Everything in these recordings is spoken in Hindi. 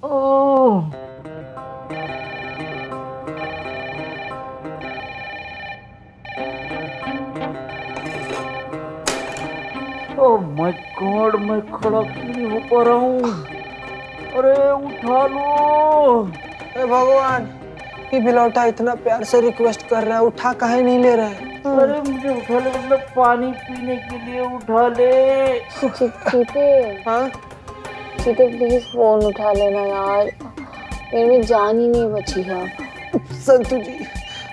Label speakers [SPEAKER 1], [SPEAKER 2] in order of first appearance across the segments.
[SPEAKER 1] ओह, ओह माय गॉड, मैं खड़ा क्यों नहीं हो पा रहा हूँ? अरे उठा लो।
[SPEAKER 2] हे भगवान, ये बिलौटा इतना प्यार से रिक्वेस्ट कर रहा है, उठा काहे नहीं ले रहा है?
[SPEAKER 1] अरे मुझे उठा ले, मतलब पानी पीने के लिए उठा ले।
[SPEAKER 3] चीते
[SPEAKER 2] हाँ
[SPEAKER 3] चीते प्लीज फोन उठा लेना यार, मेरे में जान ही नहीं बची है।
[SPEAKER 2] संतु जी,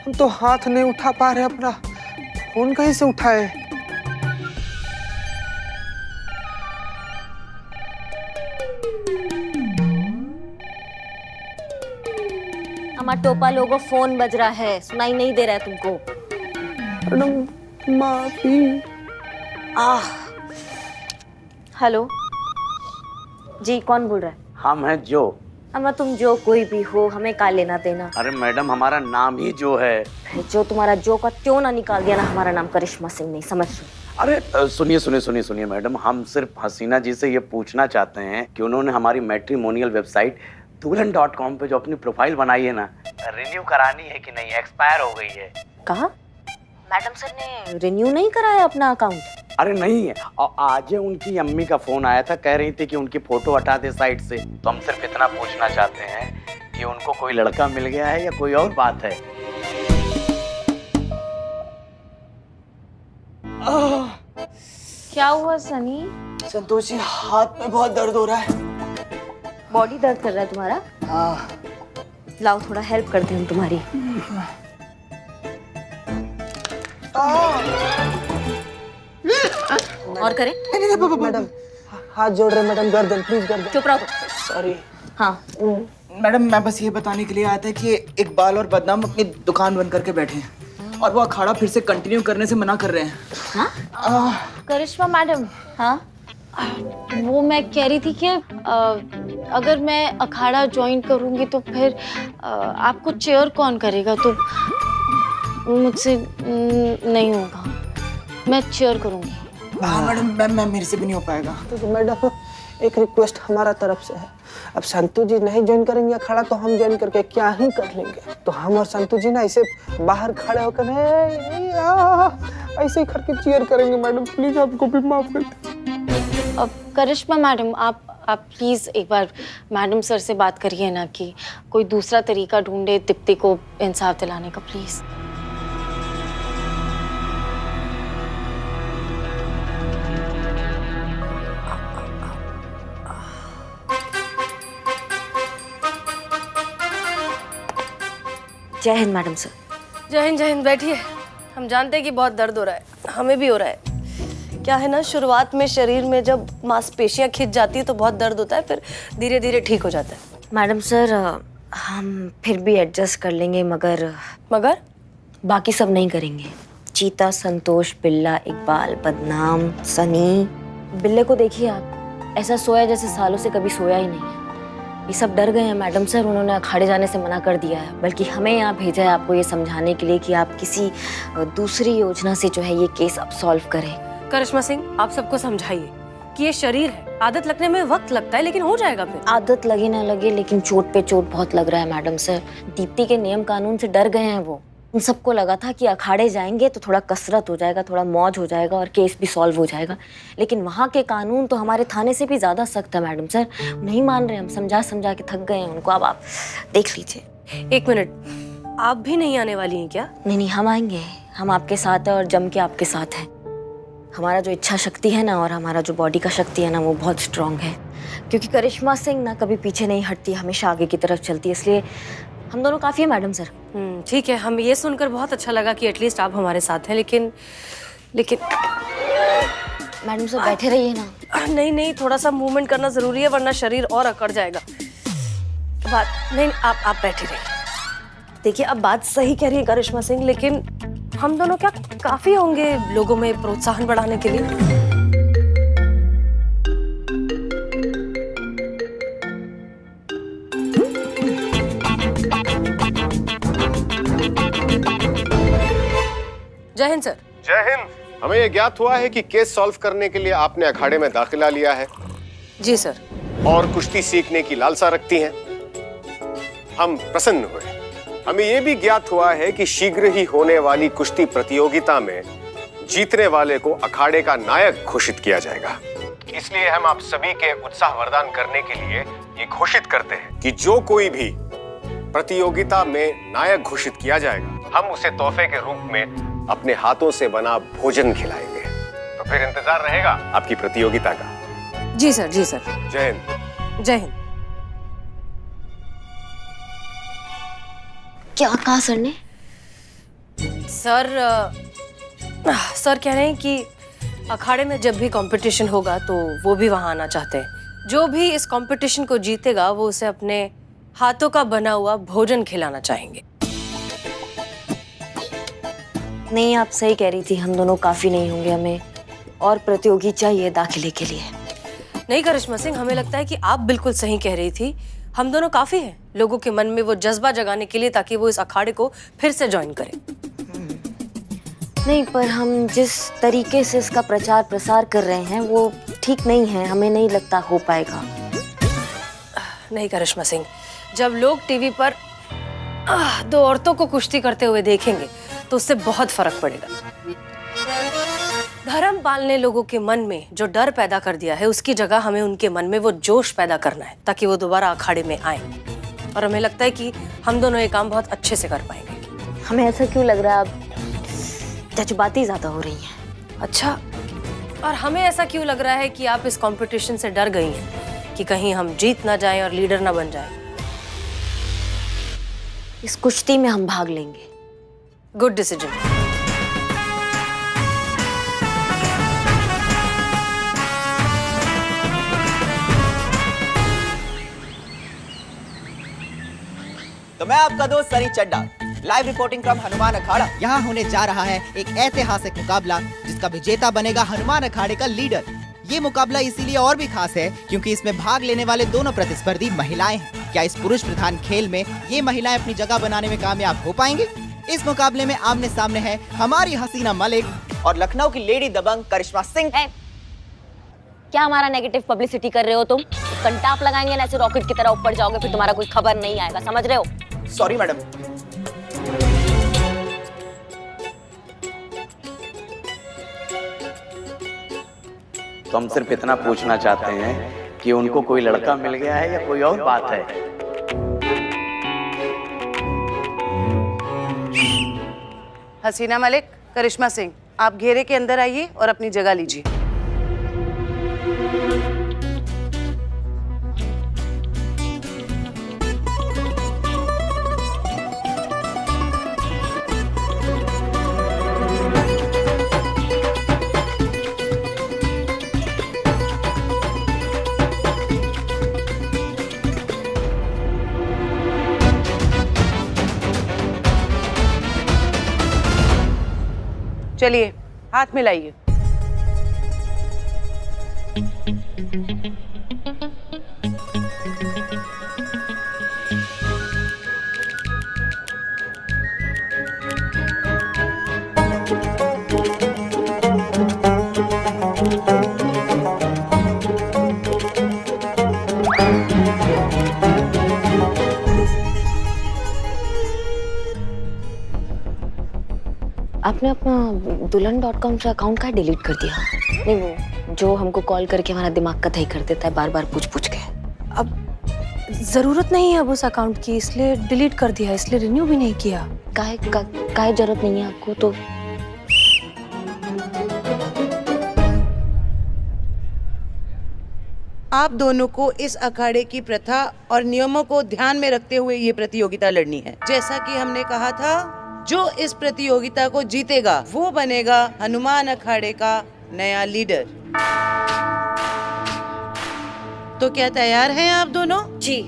[SPEAKER 2] हम तो हाथ नहीं उठा पा रहे अपना, फोन कहीं से उठाए?
[SPEAKER 4] हमारा टोपा लोगो फोन बज रहा है, सुनाई नहीं दे रहा है तुमको?
[SPEAKER 2] मैडम माफी।
[SPEAKER 4] हेलो जी, कौन बोल रहा है?
[SPEAKER 5] हम हैं जो।
[SPEAKER 4] अम्मा तुम जो कोई भी हो, हमें का लेना देना।
[SPEAKER 5] अरे मैडम, हमारा नाम ही जो है।
[SPEAKER 4] जो तुम्हारा जो का त्यों ना निकाल दिया ना, हमारा नाम करिश्मा सिंह नहीं, समझ लो।
[SPEAKER 5] अरे सुनिए सुनिए सुनिए सुनिए मैडम, हम सिर्फ हसीना जी से ये पूछना चाहते हैं कि उन्होंने हमारी मैट्रिमोनियल वेबसाइट dulan.com पे जो अपनी प्रोफाइल बनाई है ना, रिन्यू करानी है कि नहीं, एक्सपायर हो गई है।
[SPEAKER 4] कहा? मैडम सर ने रिन्यू नहीं कराया अपना अकाउंट?
[SPEAKER 5] अरे नहीं है, और आज उनकी अम्मी का फोन आया था, कह रही थी कि उनकी फोटो हटा दे साइट से। तो हम सिर्फ इतना पूछना चाहते हैं कि उनको कोई लड़का मिल गया है या कोई और बात है।
[SPEAKER 3] क्या हुआ सनी?
[SPEAKER 2] संतोष जी, हाथ में बहुत दर्द हो रहा है।
[SPEAKER 4] बॉडी दर्द कर रहा है तुम्हारा?
[SPEAKER 2] हाँ।
[SPEAKER 4] लाओ थोड़ा हेल्प करते हैं हम तुम्हारी। और करें?
[SPEAKER 2] मैडम हाथ जोड़ रहे मैडम, गर्दन प्लीज, गर्दन।
[SPEAKER 4] चुप रहो।
[SPEAKER 2] सॉरी।
[SPEAKER 4] हाँ
[SPEAKER 6] मैडम, मैं बस ये बताने के लिए आया था कि इकबाल और बदनाम अपनी दुकान बंद करके बैठे हैं और वो अखाड़ा फिर से कंटिन्यू करने से मना कर रहे हैं।
[SPEAKER 4] हाँ?
[SPEAKER 3] करिश्मा मैडम,
[SPEAKER 4] हाँ
[SPEAKER 3] वो मैं कह रही थी कि अगर मैं अखाड़ा ज्वाइन करूंगी तो फिर आपको चेयर कौन करेगा? तो मुझसे नहीं होगा, मैं चेयर करूंगी।
[SPEAKER 6] हाँ मैडम, मैं मेरे से भी नहीं हो पाएगा।
[SPEAKER 2] तो मैडम एक रिक्वेस्ट हमारा तरफ से है, अब संतु जी नहीं ज्वाइन करेंगे अखाड़ा तो हम ज्वाइन करके क्या ही कर लेंगे। तो हम और संतु जी ना ऐसे बाहर खड़े होकर ऐसे ही करके चीयर करेंगे। मैडम प्लीज आपको भी माफ कर दीजिए।
[SPEAKER 3] अब करिश्मा मैडम, आप प्लीज एक बार मैडम सर से बात करिए ना कि कोई दूसरा तरीका ढूंढे दीप्ति को इंसाफ दिलाने का, प्लीज।
[SPEAKER 4] जय हिंद मैडम सर।
[SPEAKER 7] जय हिंद, जय हिंद। बैठिए। हम जानते हैं कि बहुत दर्द हो रहा है, हमें भी हो रहा है। क्या है ना, शुरुआत में शरीर में जब मांसपेशियां खिंच जाती है तो बहुत दर्द होता है, फिर धीरे धीरे ठीक हो जाता है।
[SPEAKER 4] मैडम सर, हम फिर भी एडजस्ट कर लेंगे, मगर बाकी सब नहीं करेंगे। चीता, संतोष, बिल्ला, इकबाल, बदनाम, सनी। बिल्ले को देखिए आप, ऐसा सोया जैसे सालों से कभी सोया ही नहीं है। ये सब डर गए हैं मैडम सर, उन्होंने अखाड़े जाने से मना कर दिया है, बल्कि हमें यहाँ भेजा है आपको ये समझाने के लिए कि आप किसी दूसरी योजना से जो है ये केस अब सॉल्व करें।
[SPEAKER 7] करिश्मा सिंह, आप सबको समझाइए कि ये शरीर है, आदत लगने में वक्त लगता है, लेकिन हो जाएगा फिर।
[SPEAKER 4] आदत लगे ना लगे, लेकिन चोट पे चोट बहुत लग रहा है मैडम सर। दीप्ति के नियम कानून से डर गए हैं वो। उन सबको लगा था कि अखाड़े जाएंगे तो थोड़ा कसरत हो जाएगा, थोड़ा मौज हो जाएगा और केस भी सॉल्व हो जाएगा, लेकिन वहाँ के कानून तो हमारे थाने से भी ज्यादा सख्त है मैडम सर। नहीं मान रहे, हम समझा समझा के थक गए हैं उनको। अब आप देख लीजिए।
[SPEAKER 7] एक मिनट, आप भी नहीं आने वाली हैं क्या?
[SPEAKER 4] नहीं, हम आएंगे, हम आपके साथ हैं और जम के आपके साथ हैं। हमारा जो इच्छा शक्ति है ना और हमारा जो बॉडी का शक्ति है ना, वो बहुत स्ट्रांग है, क्योंकि करिश्मा सिंह ना कभी पीछे नहीं हटती, हमेशा आगे की तरफ चलती है, इसलिए हम दोनों काफी है मैडम सर।
[SPEAKER 7] ठीक है, हम ये सुनकर बहुत अच्छा लगा कि एटलीस्ट आप हमारे साथ हैं, लेकिन
[SPEAKER 4] मैडम सर बैठे रहिए ना।
[SPEAKER 7] नहीं, थोड़ा सा मूवमेंट करना जरूरी है, वरना शरीर और अकड़ जाएगा। आप बैठे रहिए। देखिए, अब बात सही कह रही है करिश्मा सिंह, लेकिन हम दोनों क्या काफी होंगे लोगों में प्रोत्साहन बढ़ाने के लिए? जय हिंद सर।
[SPEAKER 8] जय हिंद। हमें यह ज्ञात हुआ है कि केस सॉल्व करने के लिए आपने अखाड़े में दाखिला लिया है।
[SPEAKER 7] जी सर।
[SPEAKER 8] और कुश्ती सीखने की लालसा रखती हैं। हम प्रसन्न हुए। हमें यह भी ज्ञात हुआ है कि शीघ्र ही होने वाली कुश्ती प्रतियोगिता में जीतने वाले को अखाड़े का नायक घोषित किया जाएगा। इसलिए हम आप सभी के उत्साह वर्धन करने के लिए ये घोषित करते हैं कि जो कोई भी प्रतियोगिता में नायक घोषित किया जाएगा, हम उसे तोहफे के रूप में अपने हाथों से बना भोजन खिलाएंगे। तो फिर इंतजार रहेगा आपकी प्रतियोगिता का।
[SPEAKER 7] जी सर, जी सर।
[SPEAKER 8] जय हिंद।
[SPEAKER 7] जय हिंद।
[SPEAKER 4] क्या कहा सर ने?
[SPEAKER 7] सर कह रहे हैं कि अखाड़े में जब भी कंपटीशन होगा तो वो भी वहां आना चाहते हैं। जो भी इस कंपटीशन को जीतेगा वो उसे अपने हाथों का बना हुआ भोजन खिलाना चाहेंगे।
[SPEAKER 4] नहीं, आप सही कह रही थी, हम दोनों काफी नहीं होंगे, हमें और प्रतियोगी चाहिए दाखिले के लिए।
[SPEAKER 7] नहीं करिश्मा सिंह, हमें लगता है कि आप बिल्कुल सही कह रही थी। हम दोनों काफी हैं लोगों के मन में वो जज्बा जगाने के लिए, ताकि वो इस अखाड़े को फिर से ज्वाइन करें।
[SPEAKER 4] नहीं, पर हम जिस तरीके से इसका प्रचार प्रसार कर रहे हैं वो ठीक नहीं है, हमें नहीं लगता हो पाएगा।
[SPEAKER 7] नहीं करिश्मा सिंह, जब लोग टीवी पर दो औरतों को कुश्ती करते हुए देखेंगे तो उससे बहुत फर्क पड़ेगा। धर्मपाल ने लोगों के मन में जो डर पैदा कर दिया है, उसकी जगह हमें उनके मन में वो जोश पैदा करना है, ताकि वो दोबारा अखाड़े में आए। और हमें लगता है कि हम दोनों ये काम बहुत अच्छे से कर पाएंगे।
[SPEAKER 4] हमें ऐसा क्यों लग रहा है अब जज्बाती ज्यादा हो रही हैं?
[SPEAKER 7] अच्छा, और हमें ऐसा क्यों लग रहा है कि आप इस कंपटीशन से डर गई हैं कि कहीं हम जीत ना जाएं और लीडर ना बन जाएं?
[SPEAKER 4] इस कुश्ती में हम भाग लेंगे।
[SPEAKER 7] Good decision.
[SPEAKER 9] तो मैं आपका दोस्त सनी चड्डा, लाइव रिपोर्टिंग फ्रॉम हनुमान अखाड़ा। यहाँ होने जा रहा है एक ऐतिहासिक मुकाबला जिसका विजेता बनेगा हनुमान अखाड़े का लीडर। ये मुकाबला इसीलिए और भी खास है क्योंकि इसमें भाग लेने वाले दोनों प्रतिस्पर्धी महिलाएं हैं। क्या इस पुरुष प्रधान खेल में ये महिलाएं अपनी जगह बनाने में कामयाब हो पाएंगे? इस मुकाबले में आमने सामने है हमारी हसीना मलिक और लखनऊ की लेडी दबंग करिश्मा सिंह।
[SPEAKER 4] क्या हमारा नेगेटिव पब्लिसिटी कर रहे हो तुम? कंटाप लगाएंगे ना, ऐसे रॉकेट की तरह ऊपर जाओगे, फिर तुम्हारा कोई खबर नहीं आएगा, समझ रहे हो?
[SPEAKER 9] Sorry madam.
[SPEAKER 5] तो हम सिर्फ इतना पूछना चाहते हैं कि उनको कोई लड़का मिल गया है या कोई और बात है?
[SPEAKER 10] हसीना मलिक, करिश्मा सिंह, आप घेरे के अंदर आइए और अपनी जगह लीजिए। चलिए, हाथ मिलाइए।
[SPEAKER 4] आपने अपना दुल्हन.com से अकाउंट का डिलीट कर दिया? नहीं, वो जो हमको कॉल करके हमारा दिमाग कतई कर देता है, बार बार पूछ के।
[SPEAKER 7] अब जरूरत नहीं है अब उस अकाउंट की, इसलिए डिलीट कर दिया, इसलिए रिन्यू भी नहीं किया।
[SPEAKER 4] काहे जरूरत नहीं है आपको? तो
[SPEAKER 10] आप दोनों को इस अखाड़े की प्रथा और नियमों को ध्यान में रखते हुए ये प्रतियोगिता लड़नी है। जैसा कि हमने कहा था, जो इस प्रतियोगिता को जीतेगा वो बनेगा हनुमान अखाड़े का नया लीडर। तो क्या तैयार हैं आप दोनों?
[SPEAKER 7] जी।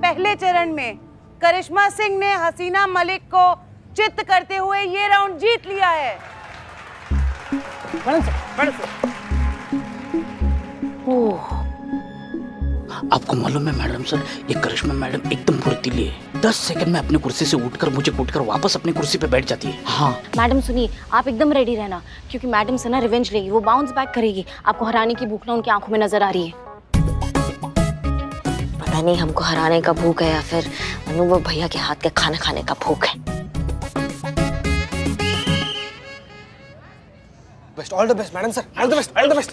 [SPEAKER 10] पहले चरण में करिश्मा सिंह ने हसीना मलिक को चित्त करते हुए ये राउंड जीत लिया है।
[SPEAKER 1] आपको मालूम है मैडम सर, ये करिश्मा मैडम एकदम फुर्तीली है। 10 सेकंड में अपनी कुर्सी से उठकर मुझे कूटकर वापस अपनी कुर्सी पे बैठ जाती है। हाँ
[SPEAKER 3] मैडम सुनिए, आप एकदम रेडी रहना, क्योंकि मैडम से ना रिवेंज लेगी, वो बाउंस बैक करेगी। आपको हराने की भूख ना उनकी आंखों में नजर आ रही है।
[SPEAKER 4] पता नहीं हमको हराने का भूख है या फिर अनुभव भैया के हाथ के खाना खाने का भूख है।
[SPEAKER 2] Best, all the best madam sir, all the best, all the best.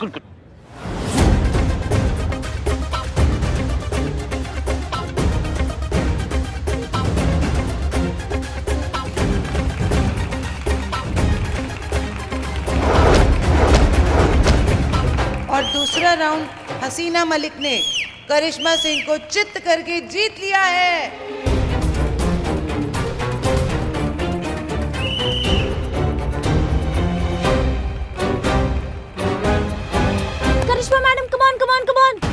[SPEAKER 10] और दूसरा राउंड हसीना मलिक ने करिश्मा सिंह को चित्त करके जीत लिया है।
[SPEAKER 3] Karishma madam, come on come on come on.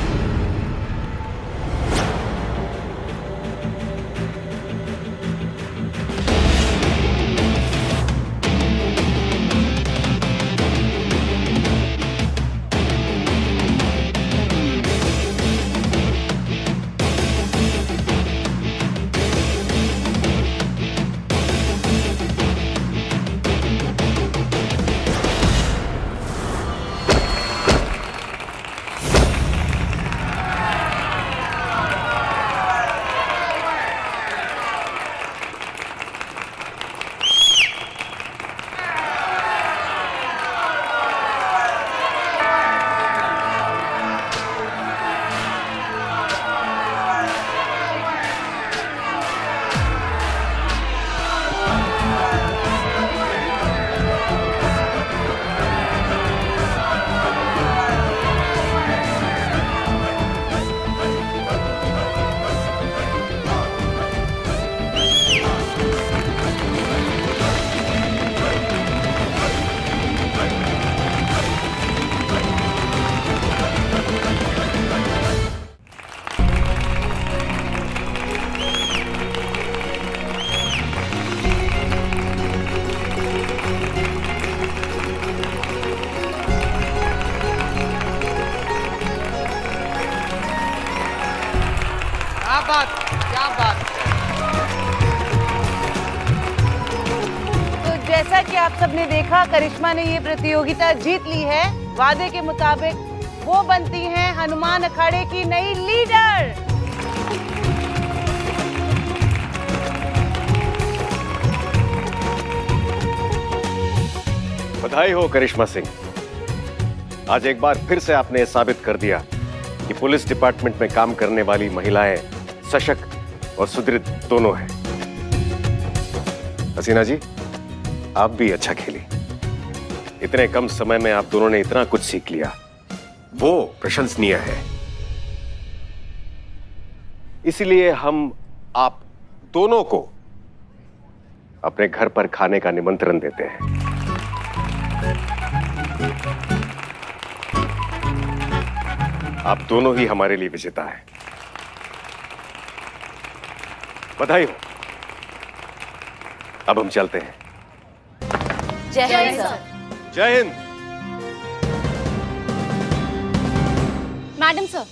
[SPEAKER 10] क्या बात। तो जैसा कि आप सबने देखा, करिश्मा ने ये प्रतियोगिता जीत ली है। वादे के मुताबिक वो बनती हैं हनुमान अखाड़े की नई लीडर।
[SPEAKER 8] बधाई हो करिश्मा सिंह, आज एक बार फिर से आपने साबित कर दिया कि पुलिस डिपार्टमेंट में काम करने वाली महिलाएं सशक्त और सुदृढ़ दोनों हैं। हसीना जी, आप भी अच्छा खेली। इतने कम समय में आप दोनों ने इतना कुछ सीख लिया, वो प्रशंसनीय है। इसलिए हम आप दोनों को अपने घर पर खाने का निमंत्रण देते हैं। आप दोनों ही हमारे लिए विजेता हैं। बधाई हो। अब हम चलते हैं।
[SPEAKER 3] जय हिंद सर।
[SPEAKER 8] जय हिंद।
[SPEAKER 3] मैडम सर,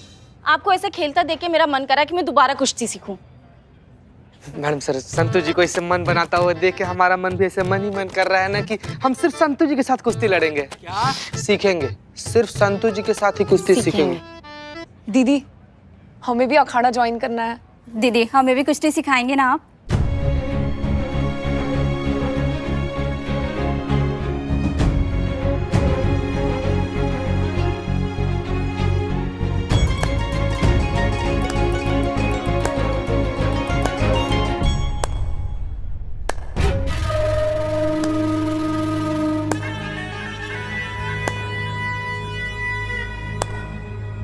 [SPEAKER 3] आपको ऐसे खेलता देख के मेरा मन करा कि मैं दोबारा कुश्ती सीखूं।
[SPEAKER 11] मैडम सर, संतोष जी को इससे मन बनाता हुआ देख के हमारा मन भी ऐसे मन ही मन कर रहा है ना कि हम सिर्फ संतोष जी के साथ कुश्ती लड़ेंगे। क्या सीखेंगे? सिर्फ संतोष जी के साथ ही कुश्ती सीखेंगे।
[SPEAKER 12] दीदी, हमें भी अखाड़ा ज्वाइन करना है।
[SPEAKER 13] दीदी, हमें भी कुश्ती सिखाएंगे ना आप?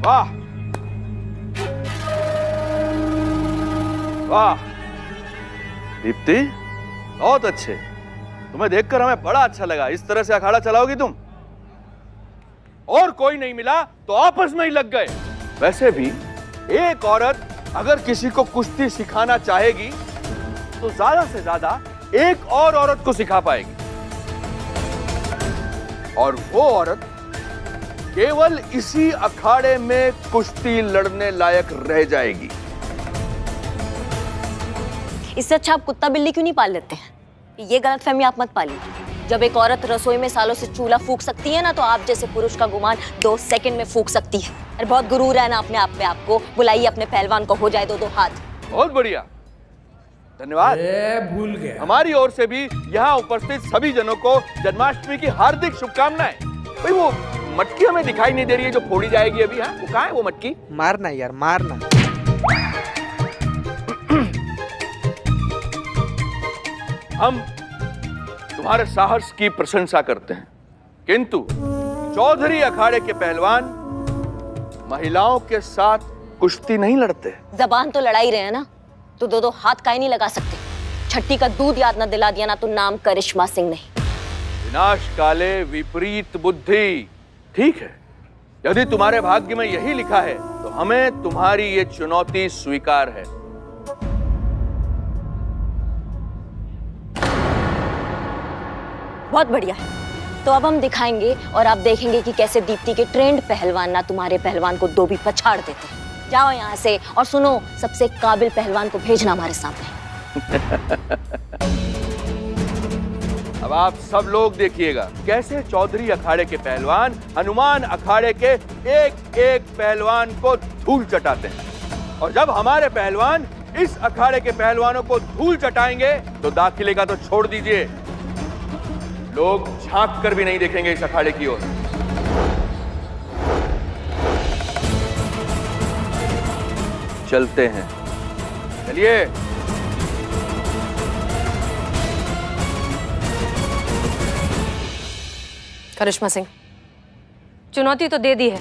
[SPEAKER 11] वाह वाह दीप्ति, बहुत अच्छे। तुम्हें देखकर हमें बड़ा अच्छा लगा। इस तरह से अखाड़ा चलाओगी तुम? और कोई नहीं मिला तो आपस में ही लग गए। वैसे भी एक औरत
[SPEAKER 14] अगर किसी को कुश्ती सिखाना चाहेगी तो ज्यादा से ज्यादा एक और औरत को सिखा पाएगी, और वो औरत केवल इसी अखाड़े में कुश्ती लड़ने लायक रह जाएगी।
[SPEAKER 4] इससे अच्छा आप कुत्ता बिल्ली क्यों नहीं पाल लेते हैं? ये गलतफहमी आप मत पालिए। जब एक औरत रसोई में सालों से चूल्हा फूंक सकती है ना, तो आप जैसे पुरुष का गुमान 2 सेकंड में फूंक सकती है। अरे बहुत गुरूर है ना अपने आप पे आपको। बुलाइए अपने पहलवान को, हो जाए 2-2 हाथ।
[SPEAKER 14] बहुत बढ़िया, धन्यवाद।
[SPEAKER 15] भूल गया।
[SPEAKER 14] हमारी ओर से भी यहाँ उपस्थित सभी जनों को जन्माष्टमी की हार्दिक शुभकामनाएं। भाई वो मटकी हमें दिखाई नहीं दे रही है जो फोड़ी जाएगी अभी। हाँ, वो कहाँ है वो मटकी?
[SPEAKER 11] मारना यार, मारना।
[SPEAKER 14] हम तुम्हारे साहस की प्रशंसा करते हैं, किंतु चौधरी अखाड़े के पहलवान महिलाओं के साथ कुश्ती नहीं लड़ते।
[SPEAKER 4] जबान तो लड़ाई रहे हैं ना, तो 2-2 हाथ काहे नहीं लगा सकते? छठी का दूध याद ना दिला दिया ना, तो नाम करिश्मा सिंह नहीं।
[SPEAKER 14] विनाश काले विपरीत बुद्धि। ठीक है, यदि तुम्हारे भाग्य में यही लिखा है तो हमें तुम्हारी ये चुनौती स्वीकार है।
[SPEAKER 4] बहुत बढ़िया है, तो अब हम दिखाएंगे और आप देखेंगे कि कैसे दीप्ति के ट्रेंड पहलवान ना तुम्हारे पहलवान को 2 भी पछाड़ देते हैं। जाओ यहाँ से, और सुनो, सबसे काबिल पहलवान को भेजना हमारे सामने।
[SPEAKER 14] अब आप सब लोग देखिएगा कैसे चौधरी अखाड़े के पहलवान हनुमान अखाड़े के एक एक पहलवान को धूल चटाते हैं, और जब हमारे पहलवान इस अखाड़े के पहलवानों को धूल चटाएंगे तो दाखिले का तो छोड़ दीजिए, लोग झांक कर भी नहीं देखेंगे इस अखाड़े की ओर। चलते हैं, चलिए।
[SPEAKER 7] करिश्मा सिंह, चुनौती तो दे दी है,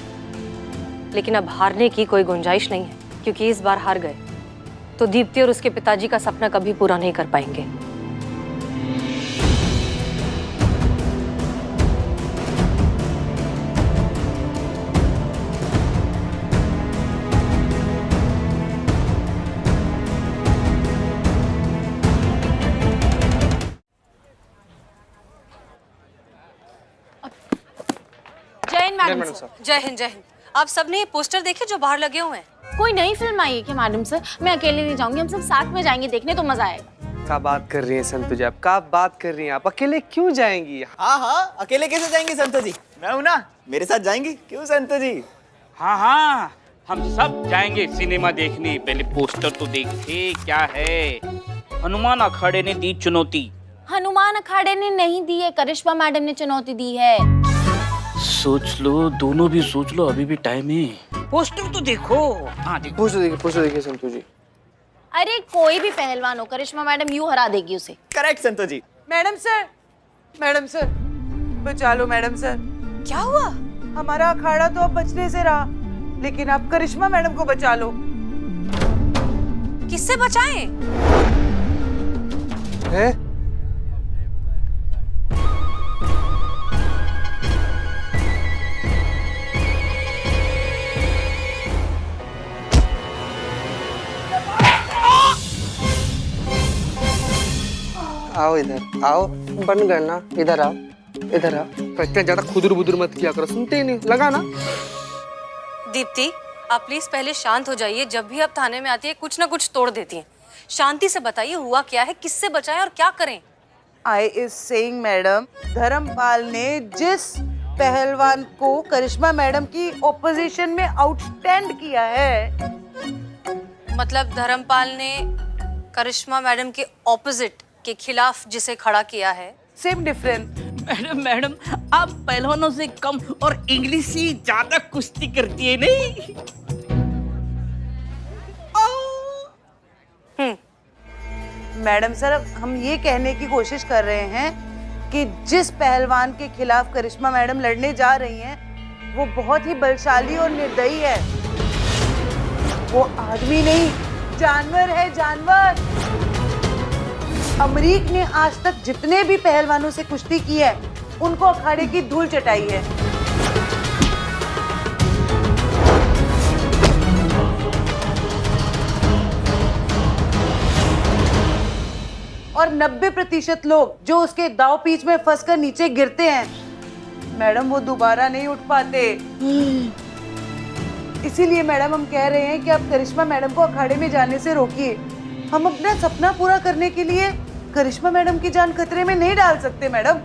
[SPEAKER 7] लेकिन अब हारने की कोई गुंजाइश नहीं है, क्योंकि इस बार हार गए तो दीप्ति और उसके पिताजी का सपना कभी पूरा नहीं कर पाएंगे।
[SPEAKER 3] Madam sir.
[SPEAKER 7] जय हिंद, जय हिंद। आप सबने ये पोस्टर देखे जो बाहर लगे हुए हैं?
[SPEAKER 3] कोई नई फिल्म आई है क्या मैडम सर? मैं अकेले नहीं जाऊंगी, हम सब साथ में जाएंगे देखने, तो मजा आएगा।
[SPEAKER 11] क्या बात कर रही हैं संतु जी आप? क्या बात कर रही हैं आप? अकेले क्यों जाएंगी?
[SPEAKER 9] हाँ हाँ, अकेले कैसे जाएंगे संतो जी? मैं हूँ ना, मेरे साथ जाएंगी। क्यों संतो जी?
[SPEAKER 1] हाँ हाँ, हम सब जाएंगे सिनेमा देखने। पहले पोस्टर तो देखते क्या है। हनुमान अखाड़े ने दी चुनौती।
[SPEAKER 3] हनुमान अखाड़े ने नहीं दी है, करिश्मा मैडम ने चुनौती दी है।
[SPEAKER 1] सोच लो, दोनों भी सोच लो, अभी भी टाइम है। पोस्टर तो देखो। हाँ देखो,
[SPEAKER 11] पोस्टर देखिए संतु जी।
[SPEAKER 3] अरे कोई भी पहलवान हो, करिश्मा मैडम यूं हरा देगी उसे।
[SPEAKER 9] करेक्ट संतो जी।
[SPEAKER 10] मैडम सर बचा लो मैडम सर।
[SPEAKER 7] क्या हुआ?
[SPEAKER 10] हमारा अखाड़ा तो अब बचने से रहा, लेकिन आप करिश्मा मैडम को बचा लो।
[SPEAKER 7] किससे बचाएं?
[SPEAKER 11] है? आओ इधर आओ, बंद करना, इधर आओ, इधर आओ। इतना ज्यादा खुदुर बुदुर मत किया करो, सुनते ही नहीं, लगा ना।
[SPEAKER 7] दीप्ति, आप प्लीज पहले शांत हो जाइए। जब भी आप थाने में आती है कुछ ना कुछ तोड़ देती हैं। शांति से बताइए हुआ क्या है, किससे बचाएं और क्या करें?
[SPEAKER 10] I is saying madam, Dharmpal ने जिस पहलवान को करिश्मा मैडम की ओपोजिशन में आउटस्टैंड किया है,
[SPEAKER 7] मतलब धर्मपाल ने करिश्मा मैडम के ऑपोजिट के खिलाफ जिसे खड़ा किया है।
[SPEAKER 10] Same difference.
[SPEAKER 1] मैडम आप पहलवानों से कम और इंग्लिश ही ज्यादा कुश्ती करती है नहीं?
[SPEAKER 10] मैडम सर, हम ये कहने की कोशिश कर रहे हैं कि जिस पहलवान के खिलाफ करिश्मा मैडम लड़ने जा रही हैं, वो बहुत ही बलशाली और निर्दयी है। वो आदमी नहीं, जानवर है, जानवर। अमरीक ने आज तक जितने भी पहलवानों से कुश्ती की है, उनको अखाड़े की धूल चटाई है। और 90% लोग जो उसके दाव पीच में फंसकर नीचे गिरते हैं मैडम, वो दोबारा नहीं उठ पाते। इसीलिए मैडम हम कह रहे हैं कि आप करिश्मा मैडम को अखाड़े में जाने से रोकिए। हम अपना सपना पूरा करने के लिए करिश्मा मैडम की जान खतरे में नहीं डाल सकते मैडम।